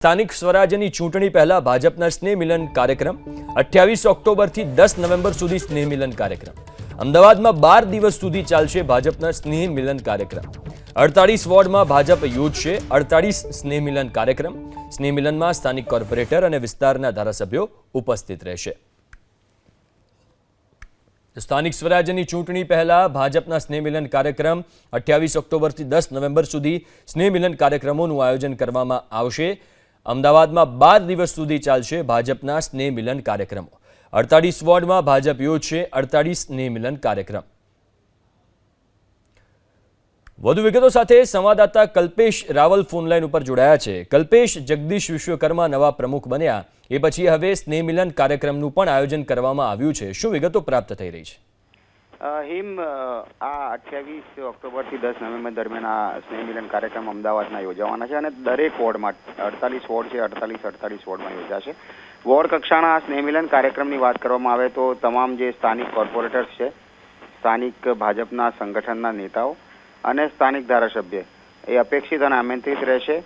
સ્થાનિક સ્વરાજ્યની ચૂંટણી પહેલા ભાજપના સ્નેહ મિલન કાર્યક્રમ 28 ઓક્ટોબરથી 10 નવેમ્બર સુધી સ્નેહ મિલન કાર્યક્રમ અમદાવાદમાં 12 દિવસ સુધી ચાલશે ભાજપના સ્નેહ મિલન કાર્યક્રમ 48 વોર્ડમાં ભાજપ યોજશે 48 સ્નેહ મિલન કાર્યક્રમ સ્નેહ મિલનમાં સ્થાનિક કોર્પોરેટર અને વિસ્તારના ધારાસભ્યો ઉપસ્થિત રહેશે સ્થાનિક સ્વરાજ્યની ચૂંટણી પહેલા ભાજપના સ્નેહ મિલન કાર્યક્રમ 28 ઓક્ટોબરથી 10 નવેમ્બર સુધી સ્નેહ મિલન કાર્યક્રમોનું આયોજન કરવામાં આવશે અમદાવાદમાં 12 દિવસ સુધી ચાલશે ભાજપના સ્નેહ મિલન કાર્યક્રમો 48 વોર્ડમાં ભાજપ યોજશે 48 સ્નેહ મિલન કાર્યક્રમ વધુ વિગતો સાથે સંવાદદાતા કલ્પેશ રાવલ ફોનલાઈન ઉપર જોડાયા છે કલ્પેશ જગદીશ વિશ્વકર્મા નવા પ્રમુખ બન્યા એ પછી હવે સ્નેહ મિલન કાર્યક્રમનું પણ આયોજન કરવામાં આવ્યું છે શું વિગતો પ્રાપ્ત થઈ રહી છે હિમ આ 28 ઓક્ટોબરથી 10 નવેમ્બર દરમિયાન આ સ્નેહ મિલન કાર્યક્રમ અમદાવાદમાં યોજાવાના છે અને દરેક વોર્ડમાં 48 વોર્ડ છે 48 વોર્ડમાં યોજાશે વોર્ડ કક્ષાના આ સ્નેહ મિલન કાર્યક્રમની વાત કરવામાં આવે તો તમામ જે સ્થાનિક કોર્પોરેટર્સ છે સ્થાનિક ભાજપના સંગઠનના નેતાઓ અને સ્થાનિક ધારાસભ્ય એ અપેક્ષિત અને આમંત્રિત રહેશે